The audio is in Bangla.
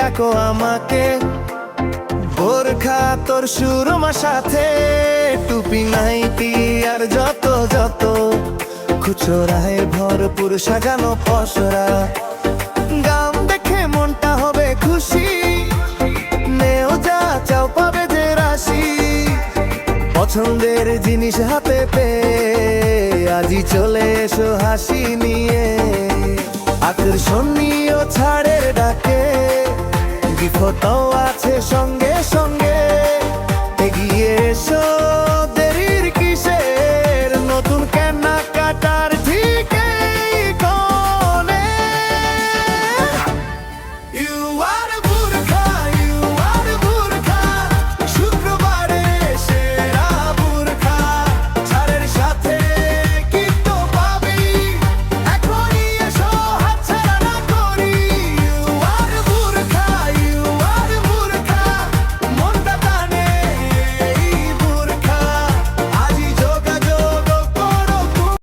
ডাকো আমাকে। বোরখা তোর সুরমা সাথে, টুপি নাইটি আর যত যত খুচরায় ভরপুর সাজানো পসরা। গাম দেখে মনটা হবে খুশি, নেও যা চাও পাবে যে রাশি। পছন্দের জিনিস হাতে পেয়ে আজই চলে এসো হাসি নিয়ে। আকর্ষণীয় ছাড়ের ডাকে গিফটও আছে সঙ্গে সঙ্গে।